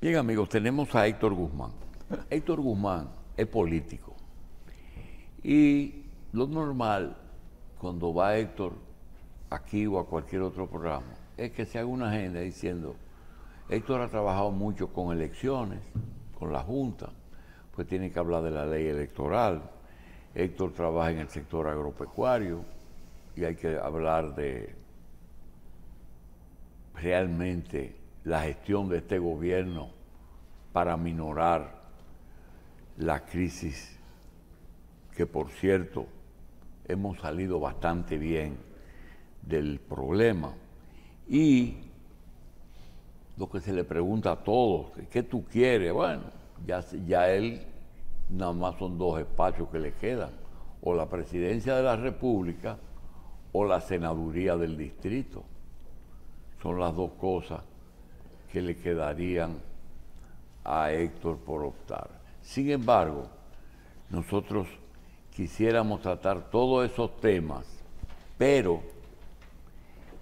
Bien, amigos, tenemos a Héctor Guzmán. Héctor Guzmán es político. Y lo normal, cuando va Héctor aquí o a cualquier otro programa, es que se haga una agenda diciendo, Héctor ha trabajado mucho con elecciones, con la Junta, pues tiene que hablar de la ley electoral. Héctor trabaja en el sector agropecuario y hay que hablar de realmente la gestión de este gobierno para minorar la crisis, que por cierto hemos salido bastante bien del problema. Y lo que se le pregunta a todos, ¿qué tú quieres? Bueno, ya él nada más son dos espacios que le quedan, o la presidencia de la República o la senaduría del distrito. Son las dos cosas que le quedarían a Héctor por optar. Sin embargo, nosotros quisiéramos tratar todos esos temas, pero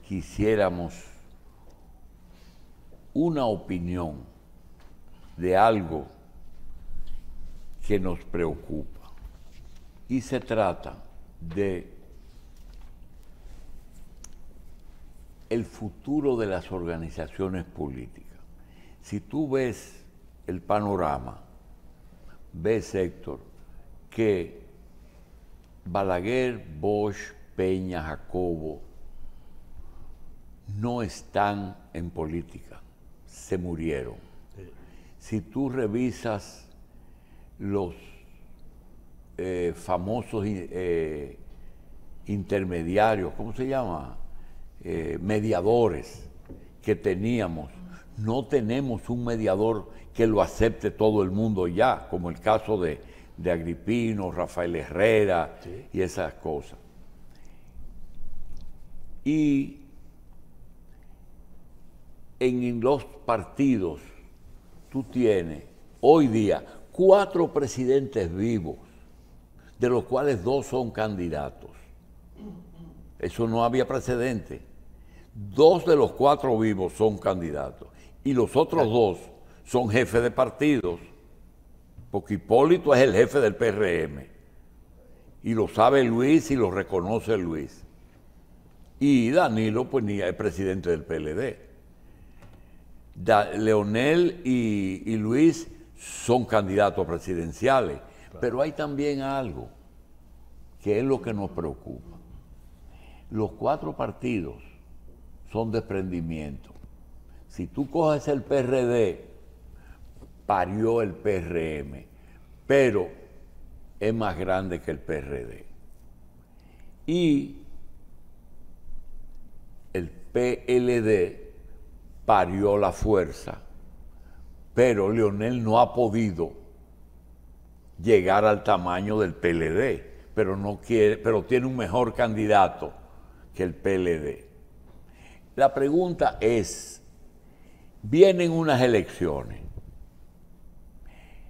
quisiéramos una opinión de algo que nos preocupa. Y se trata de el futuro de las organizaciones políticas. Si tú ves el panorama, ves, Héctor, que Balaguer, Bosch, Peña, Jacobo no están en política, se murieron. Si tú revisas los famosos intermediarios, ¿cómo se llama? Mediadores que teníamos, no tenemos un mediador que lo acepte todo el mundo ya, como el caso de Agripino, Rafael Herrera, sí, y esas cosas. Y en los partidos tú tienes hoy día 4 presidentes vivos, de los cuales 2 son candidatos. Eso no había precedente. 2 de los 4 vivos son candidatos y los otros 2 son jefes de partidos, porque Hipólito es el jefe del PRM y lo sabe Luis y lo reconoce Luis. Y Danilo, pues ni es presidente del PLD. Leonel y Luis son candidatos presidenciales, pero hay también algo que es lo que nos preocupa. Los 4 partidos son desprendimiento. Si tú coges el PRD, parió el PRM, pero es más grande que el PRD. Y el PLD parió la fuerza, pero Leonel no ha podido llegar al tamaño del PLD, pero tiene un mejor candidato que el PLD. La pregunta es, vienen unas elecciones,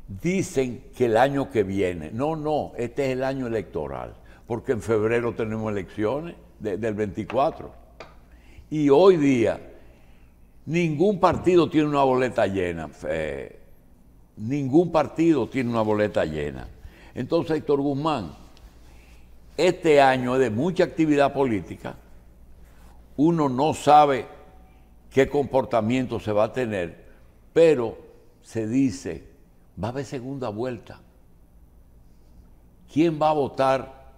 dicen que el año que viene, no, este es el año electoral, porque en febrero tenemos elecciones del 24, y hoy día ningún partido tiene una boleta llena, ningún partido tiene una boleta llena. Entonces, Héctor Guzmán, este año es de mucha actividad política, uno no sabe qué comportamiento se va a tener, pero se dice, va a haber segunda vuelta. ¿Quién va a votar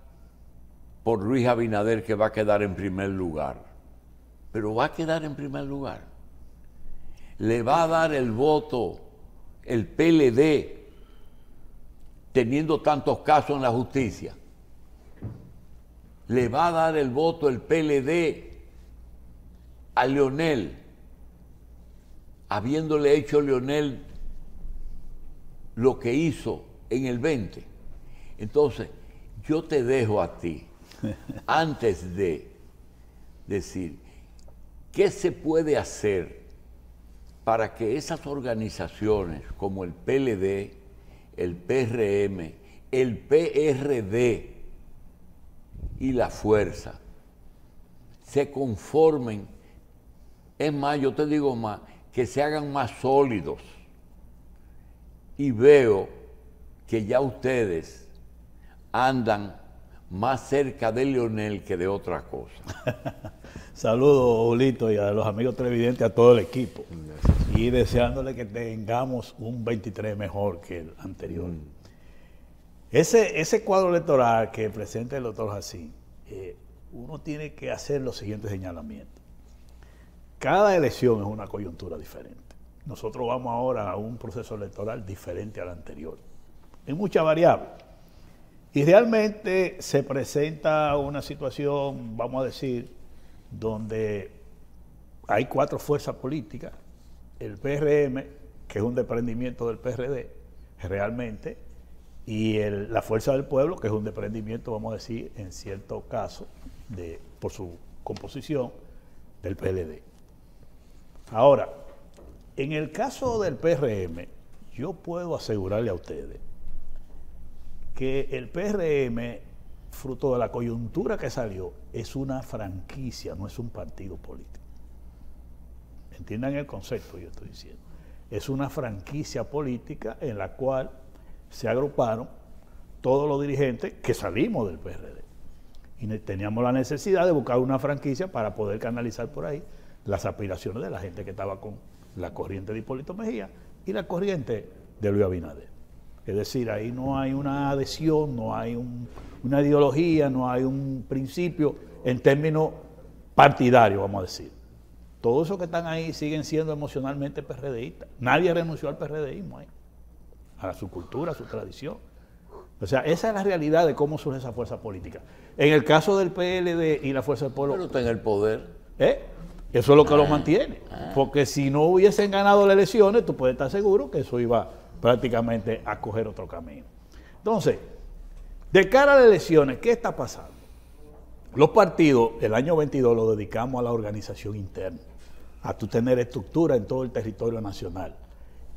por Luis Abinader, que va a quedar en primer lugar? Pero va a quedar en primer lugar. Le va a dar el voto el PLD, teniendo tantos casos en la justicia. Le va a dar el voto el PLD a Leonel, habiéndole hecho Leonel lo que hizo en el 20. Entonces, yo te dejo a ti, antes de decir, ¿qué se puede hacer para que esas organizaciones como el PLD, el PRM, el PRD y la Fuerza se conformen? Es más, yo te digo más, que se hagan más sólidos, y veo que ya ustedes andan más cerca de Leonel que de otra cosa. Saludos, Julito, y a los amigos televidentes, a todo el equipo. Y deseándole que tengamos un 23 mejor que el anterior. Ese cuadro electoral que presenta el doctor Jacín, uno tiene que hacer los siguientes señalamientos. Cada elección es una coyuntura diferente. Nosotros vamos ahora a un proceso electoral diferente al anterior, en muchas variables. Y realmente se presenta una situación, vamos a decir, donde hay 4 fuerzas políticas, el PRM, que es un desprendimiento del PRD, realmente, y la Fuerza del Pueblo, que es un desprendimiento, vamos a decir, en cierto caso, por su composición, del PLD. Ahora, en el caso del PRM, yo puedo asegurarle a ustedes que el PRM, fruto de la coyuntura que salió, es una franquicia, no es un partido político. Entiendan el concepto que yo estoy diciendo. Es una franquicia política en la cual se agruparon todos los dirigentes que salimos del PRD. Y teníamos la necesidad de buscar una franquicia para poder canalizar por ahí las aspiraciones de la gente que estaba con la corriente de Hipólito Mejía y la corriente de Luis Abinader. Es decir, ahí no hay una adhesión, no hay una ideología, no hay un principio en términos partidarios, vamos a decir. Todos esos que están ahí siguen siendo emocionalmente PRDistas. Nadie renunció al PRDismo ahí, a su cultura, a su tradición. O sea, esa es la realidad de cómo surge esa fuerza política. En el caso del PLD y la Fuerza del Pueblo... Pero está en el poder. Eso es lo que lo mantiene. Porque si no hubiesen ganado las elecciones, tú puedes estar seguro que eso iba prácticamente a coger otro camino. Entonces, de cara a las elecciones, ¿qué está pasando? Los partidos, el año 22 lo dedicamos a la organización interna, a tú tener estructura en todo el territorio nacional.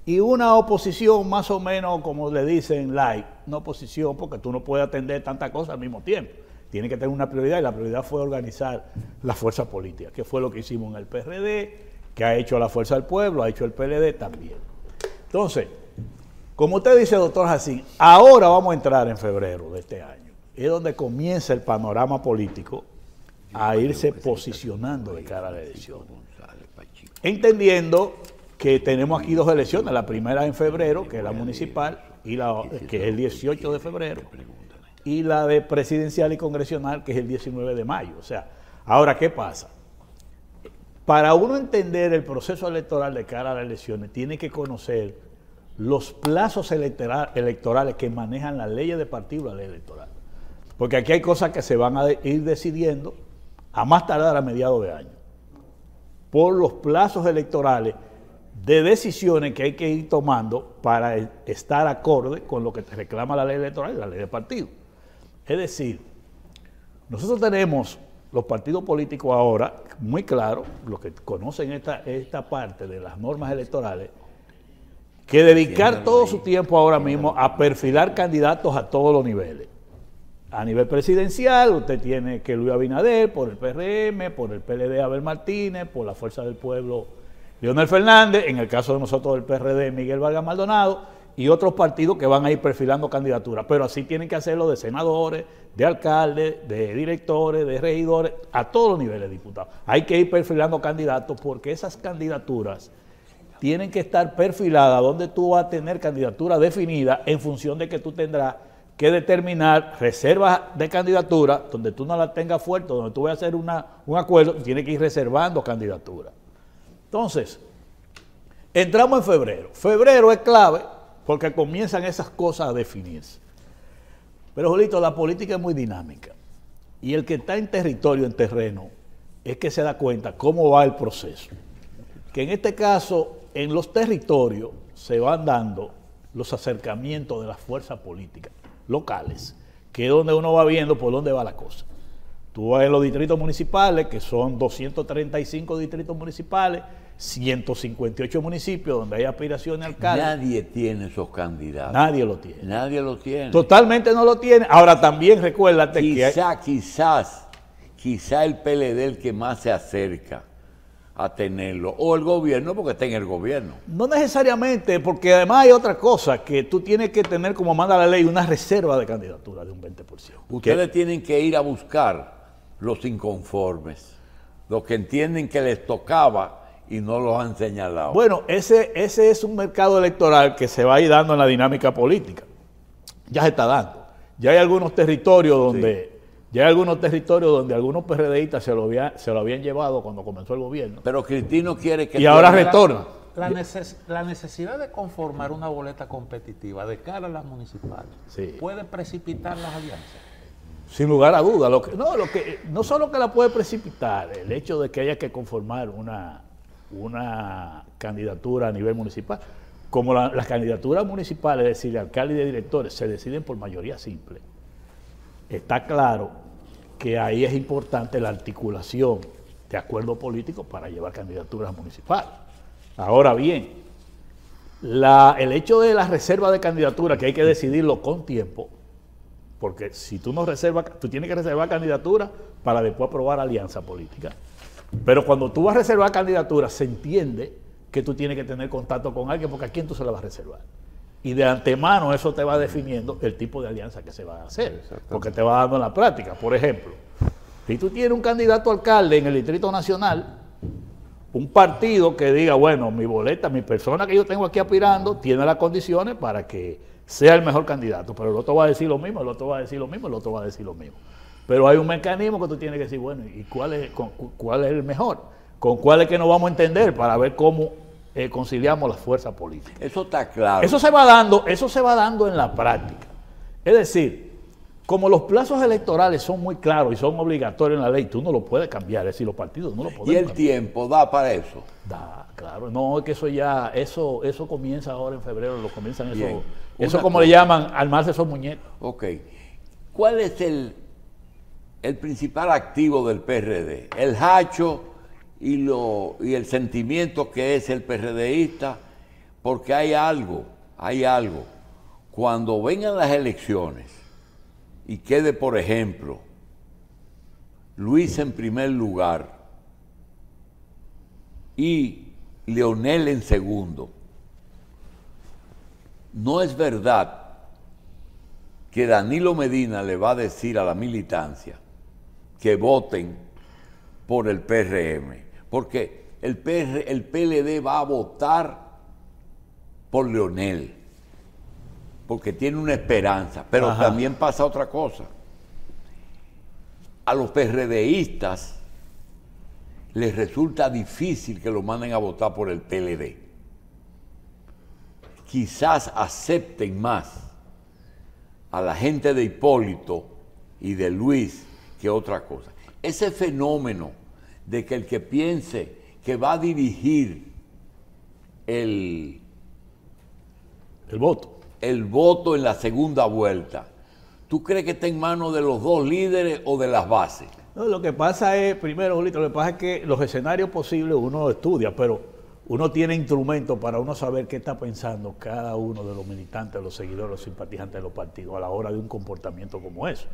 Y una oposición más o menos, como le dicen, light, una oposición porque tú no puedes atender tantas cosas al mismo tiempo. Tiene que tener una prioridad y la prioridad fue organizar la fuerza política, que fue lo que hicimos en el PRD, que ha hecho la Fuerza del Pueblo, ha hecho el PLD también. Entonces, como usted dice, doctor Jacín, ahora vamos a entrar en febrero de este año. Es donde comienza el panorama político a irse posicionando de cara a la elección. Entendiendo que tenemos aquí 2 elecciones, la primera en febrero, que es la municipal, y que es el 18 de febrero, y la de presidencial y congresional, que es el 19 de mayo. O sea, ahora, ¿qué pasa? Para uno entender el proceso electoral de cara a las elecciones, tiene que conocer los plazos electorales que manejan las leyes de partido y la ley electoral. Porque aquí hay cosas que se van a ir decidiendo a más tardar a mediados de año, por los plazos electorales de decisiones que hay que ir tomando para estar acorde con lo que te reclama la ley electoral y la ley de partido. Es decir, nosotros tenemos los partidos políticos ahora, muy claro, los que conocen esta parte de las normas electorales, que dedicar todo su tiempo ahora mismo a perfilar candidatos a todos los niveles. A nivel presidencial, usted tiene que Luis Abinader, por el PRM, por el PLD Abel Martínez, por la Fuerza del Pueblo Leonel Fernández, en el caso de nosotros del PRD Miguel Vargas Maldonado, y otros partidos que van a ir perfilando candidaturas, pero así tienen que hacerlo de senadores, de alcaldes, de directores, de regidores, a todos los niveles de diputados. Hay que ir perfilando candidatos porque esas candidaturas tienen que estar perfiladas donde tú vas a tener candidatura definida en función de que tú tendrás que determinar reservas de candidatura, donde tú no la tengas fuerte, donde tú vas a hacer un acuerdo, tienes que ir reservando candidatura. Entonces, entramos en febrero. Febrero es clave porque comienzan esas cosas a definirse. Pero, Julito, la política es muy dinámica. Y el que está en territorio, en terreno, es que se da cuenta cómo va el proceso. Que en este caso, en los territorios, se van dando los acercamientos de las fuerzas políticas locales, que es donde uno va viendo por dónde va la cosa. Tú vas en los distritos municipales, que son 235 distritos municipales, 158 municipios donde hay aspiraciones al alcalde. Nadie tiene esos candidatos. Nadie lo tiene. Nadie lo tiene. Totalmente no lo tiene. Ahora también recuérdate quizá el PLD el que más se acerca a tenerlo, o el gobierno porque está en el gobierno. No necesariamente, porque además hay otra cosa, que tú tienes que tener, como manda la ley, una reserva de candidatura de un 20%. Ustedes tienen que ir a buscar los inconformes, los que entienden que les tocaba y no los han señalado. Bueno, ese es un mercado electoral que se va a ir dando en la dinámica política. Ya se está dando. Ya hay algunos territorios donde... Sí. Ya hay algunos territorios donde algunos PRDistas se lo habían llevado cuando comenzó el gobierno. Pero Cristino quiere que... Y ahora retorna. La necesidad de conformar una boleta competitiva de cara a las municipales puede precipitar las alianzas. Sin lugar a dudas. No solo que la puede precipitar, el hecho de que haya que conformar una candidatura a nivel municipal, como las candidaturas municipales, es decir, de alcalde y de directores, se deciden por mayoría simple. Está claro que ahí es importante la articulación de acuerdos políticos para llevar candidaturas municipales. Ahora bien, el hecho de la reserva de candidatura, que hay que decidirlo con tiempo, porque si tú no reservas, tú tienes que reservar candidatura para después aprobar alianza política. Pero cuando tú vas a reservar candidatura, se entiende que tú tienes que tener contacto con alguien, porque ¿a quién tú se la vas a reservar? Y de antemano eso te va definiendo el tipo de alianza que se va a hacer, porque te va dando en la práctica. Por ejemplo, si tú tienes un candidato a alcalde en el Distrito Nacional, un partido que diga, bueno, mi boleta, mi persona que yo tengo aquí aspirando, tiene las condiciones para que sea el mejor candidato, pero el otro va a decir lo mismo, el otro va a decir lo mismo, el otro va a decir lo mismo. Pero hay un mecanismo que tú tienes que decir, bueno, ¿y cuál es el mejor? ¿Con cuál es que nos vamos a entender para ver cómo conciliamos las fuerzas políticas? Eso está claro. Eso se va dando en la práctica. Es decir, como los plazos electorales son muy claros y son obligatorios en la ley, tú no lo puedes cambiar, es decir, los partidos no lo podemos cambiar. ¿Y el cambiar. tiempo da para eso? Da, claro. No, es que eso comienza ahora en febrero, lo comienzan eso como cosa. Le llaman, armarse esos muñecos. Ok. ¿Cuál es el principal activo del PRD? El hacho y el sentimiento que es el PRDista, porque hay algo, cuando vengan las elecciones y quede, por ejemplo, Luis en primer lugar y Leonel en segundo, no es verdad que Danilo Medina le va a decir a la militancia que voten por el PRM, porque el PLD va a votar por Leonel, porque tiene una esperanza, pero también pasa otra cosa. A los PRDistas les resulta difícil que lo manden a votar por el PLD. Quizás acepten más a la gente de Hipólito y de Luis que otra cosa. Ese fenómeno de que el que piense que va a dirigir el voto en la segunda vuelta, ¿tú crees que está en manos de los dos líderes o de las bases? No, lo que pasa es, primero, Julito, lo que pasa es que los escenarios posibles uno estudia, pero uno tiene instrumentos para uno saber qué está pensando cada uno de los militantes, los seguidores, los simpatizantes de los partidos a la hora de un comportamiento como eso.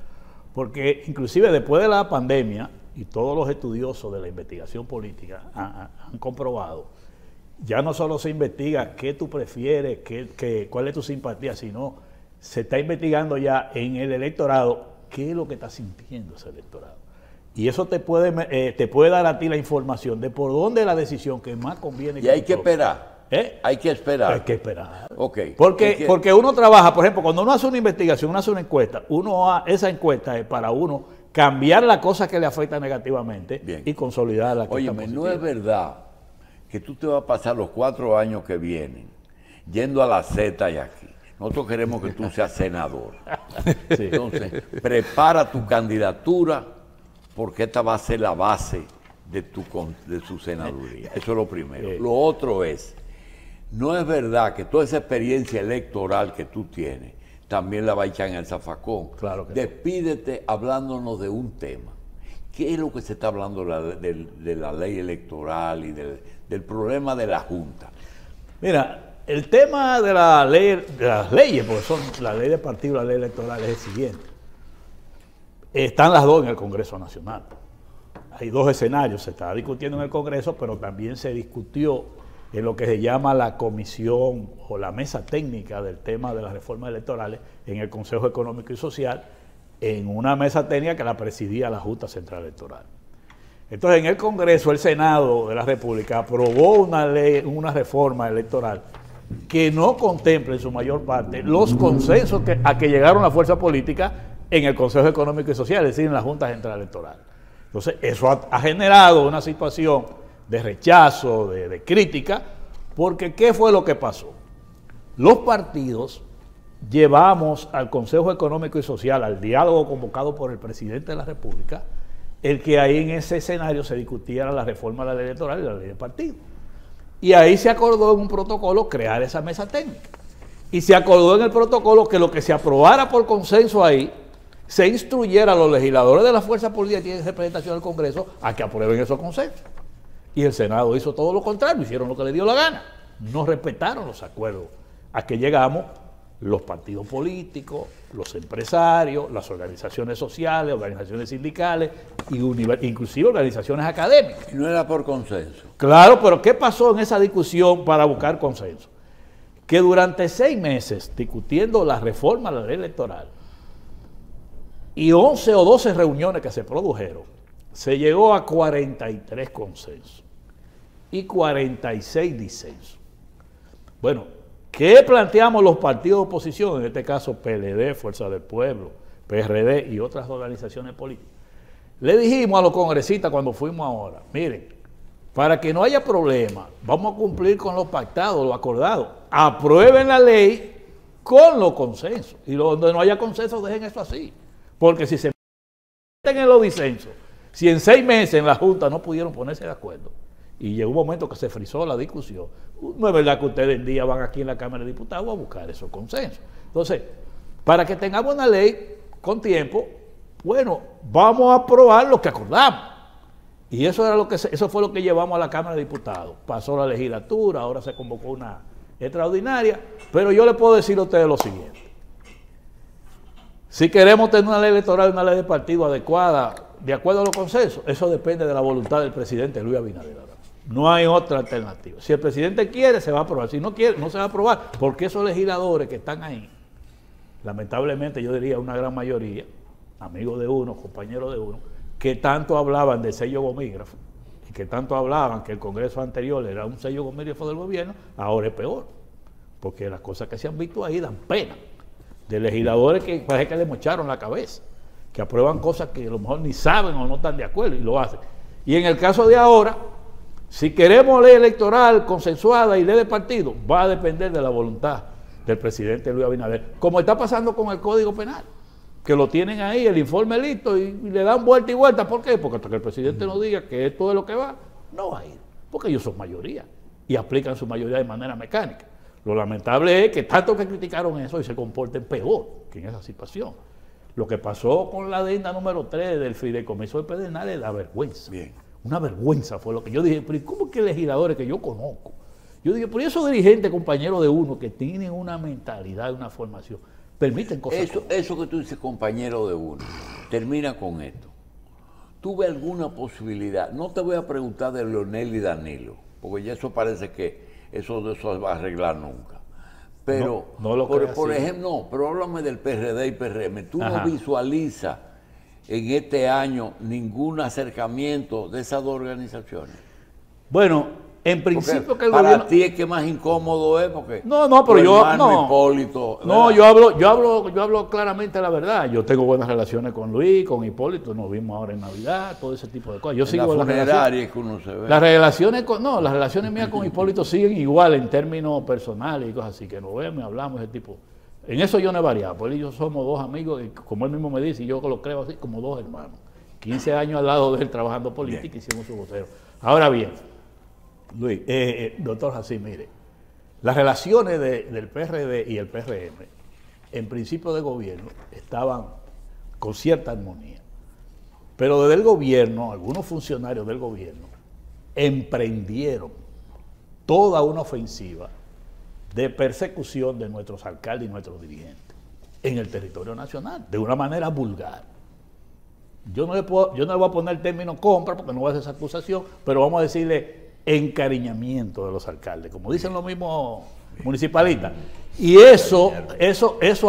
Porque inclusive después de la pandemia, y todos los estudiosos de la investigación política han comprobado, ya no solo se investiga qué tú prefieres, cuál es tu simpatía, sino se está investigando ya en el electorado qué es lo que está sintiendo ese electorado. Y eso te puede dar a ti la información de por dónde es la decisión que más conviene. Y hay que esperar. Hay que esperar. Hay que esperar. Okay. Porque uno trabaja, por ejemplo, cuando uno hace una investigación, uno hace una encuesta, esa encuesta es para uno cambiar las cosas que le afectan negativamente. Bien. Y consolidar las que están positivas. No es verdad que tú te vas a pasar los 4 años que vienen yendo a la Z y aquí. Nosotros queremos que tú seas senador. Sí. Entonces, prepara tu candidatura porque esta va a ser la base de su senaduría. Eso es lo primero. Lo otro es, no es verdad que toda esa experiencia electoral que tú tienes también la va a echar en el zafacón. Claro que despídete hablándonos de un tema. ¿Qué es lo que se está hablando de la ley electoral y del problema de la Junta? Mira, el tema de las leyes, porque son la ley de partido y la ley electoral, es el siguiente. Están las dos en el Congreso Nacional. hay dos escenarios. Se está discutiendo en el Congreso, pero también se discutió en lo que se llama la comisión o la mesa técnica del tema de las reformas electorales en el Consejo Económico y Social, en una mesa técnica que la presidía la Junta Central Electoral. Entonces, en el Congreso, el Senado de la República aprobó una ley, una reforma electoral que no contempla en su mayor parte los consensos a que llegaron las fuerzas políticas en el Consejo Económico y Social, es decir, en la Junta Central Electoral. Entonces, eso ha generado una situación de rechazo, de crítica, porque ¿qué fue lo que pasó? Los partidos llevamos al Consejo Económico y Social, al diálogo convocado por el presidente de la República, el que ahí en ese escenario se discutiera la reforma de la ley electoral y la ley de partido. Y ahí se acordó en un protocolo crear esa mesa técnica. Y se acordó en el protocolo que lo que se aprobara por consenso ahí, se instruyera a los legisladores de las fuerzas políticas que tienen representación del Congreso a que aprueben esos consensos. Y el Senado hizo todo lo contrario, hicieron lo que le dio la gana. No respetaron los acuerdos a que llegamos los partidos políticos, los empresarios, las organizaciones sociales, organizaciones sindicales y inclusive organizaciones académicas. Y no era por consenso. Claro, pero ¿qué pasó en esa discusión para buscar consenso? Que durante 6 meses discutiendo la reforma de la ley electoral y 11 o 12 reuniones que se produjeron, se llegó a 43 consensos y 46 disensos. Bueno, ¿qué planteamos los partidos de oposición? En este caso PLD, Fuerza del Pueblo, PRD y otras organizaciones políticas. Le dijimos a los congresistas cuando fuimos ahora, miren, para que no haya problema, vamos a cumplir con lo pactado, lo acordado. Aprueben la ley con los consensos. Y donde no haya consenso, dejen eso así. Porque si se meten en los disensos, si en 6 meses en la Junta no pudieron ponerse de acuerdo, y llegó un momento que se frizó la discusión, no es verdad que ustedes en día van aquí en la Cámara de Diputados a buscar esos consensos. Entonces, para que tengamos una ley con tiempo, bueno, vamos a aprobar lo que acordamos. Y eso fue lo que llevamos a la Cámara de Diputados. Pasó la legislatura, ahora se convocó una extraordinaria, pero yo le puedo decir a ustedes lo siguiente. Si queremos tener una ley electoral y una ley de partido adecuada, de acuerdo a los consensos, eso depende de la voluntad del presidente Luis Abinader. No hay otra alternativa. Si el presidente quiere, se va a aprobar. Si no quiere, no se va a aprobar, porque esos legisladores que están ahí, lamentablemente yo diría una gran mayoría, amigos de uno, compañeros de uno, que tanto hablaban del sello gomígrafo y que tanto hablaban que el Congreso anterior era un sello gomígrafo del gobierno, ahora es peor, porque las cosas que se han visto ahí dan pena, de legisladores que parece que le mocharon la cabeza, que aprueban cosas que a lo mejor ni saben o no están de acuerdo y lo hacen. Y en el caso de ahora, si queremos ley electoral consensuada y ley de partido, va a depender de la voluntad del presidente Luis Abinader, como está pasando con el Código Penal, que lo tienen ahí, el informe listo, y le dan vuelta y vuelta. ¿Por qué? Porque hasta que el presidente nos diga que esto es lo que va, no va a ir, porque ellos son mayoría y aplican su mayoría de manera mecánica. Lo lamentable es que tanto que criticaron eso y se comporten peor que en esa situación. Lo que pasó con la adenda número 3 del Fideicomiso de Pedernales da vergüenza. Bien. Una vergüenza fue lo que yo dije. Pero ¿cómo que legisladores que yo conozco? Yo dije, pero esos dirigentes, compañeros de uno, que tienen una mentalidad, una formación, permiten cosas. Eso que tú dices, compañero de uno, termina con esto. ¿Tuve alguna posibilidad? No te voy a preguntar de Leonel y Danilo, porque ya eso parece que eso va a arreglar nunca. Pero, por ejemplo, no, pero háblame del PRD y PRM. ¿Tú no visualizas en este año ningún acercamiento de esas dos organizaciones? Bueno, en principio porque que el para gobierno... ti es que más incómodo es porque pero yo no. Hipólito, no, yo hablo claramente la verdad. Yo tengo buenas relaciones con Luis, con Hipólito, nos vimos ahora en Navidad, todo ese tipo de cosas. Yo sigo las relaciones que uno se ve. Las relaciones mías con Hipólito siguen igual en términos personales y cosas así, que nos vemos, hablamos ese tipo. En eso yo no he variado, pues él y yo somos dos amigos, y como él mismo me dice, y yo lo creo así, como dos hermanos. 15 años al lado de él trabajando política, hicimos su vocero. Ahora bien, Luis, doctor Jacín, mire, las relaciones del PRD y el PRM, en principio de gobierno, estaban con cierta armonía. Pero desde el gobierno, algunos funcionarios del gobierno emprendieron toda una ofensiva de persecución de nuestros alcaldes y nuestros dirigentes en el territorio nacional, de una manera vulgar. yo no le voy a poner el término compra porque no voy a hacer esa acusación, pero vamos a decirle encariñamiento de los alcaldes, como dicen los mismos municipalistas. Y eso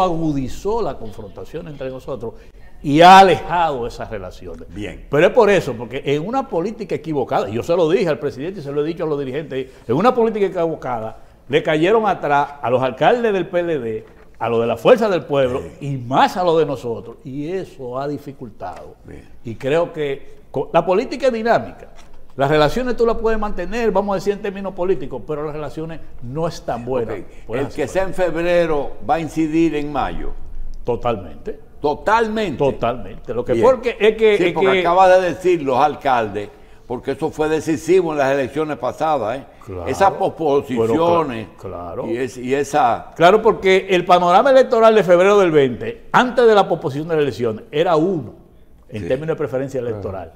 agudizó la confrontación entre nosotros y ha alejado esas relaciones. Bien. Pero es por eso, porque en una política equivocada, yo se lo dije al presidente y se lo he dicho a los dirigentes, en una política equivocada le cayeron atrás a los alcaldes del PLD, a los de la Fuerza del Pueblo y más a los de nosotros. Y eso ha dificultado. Y creo que la política es dinámica. Las relaciones tú las puedes mantener, vamos a decir en términos políticos, pero las relaciones no están buenas. El que sea en febrero va a incidir en mayo. Totalmente. Totalmente. Totalmente. Lo que porque es que... Sí, porque acaba de decir los alcaldes, porque eso fue decisivo en las elecciones pasadas, Claro, esas posposiciones claro. y esa... Claro, porque el panorama electoral de febrero del 20, antes de la posposición de las elecciones, era uno, en términos de preferencia electoral.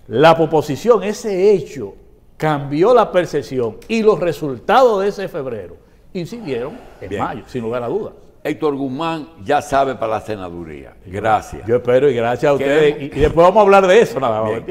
La posposición, ese hecho, cambió la percepción y los resultados de ese febrero incidieron en mayo, sin lugar a dudas. Héctor Guzmán ya sabe para la senaduría. Gracias. Yo espero y gracias a ustedes. Y después vamos a hablar de eso nada más.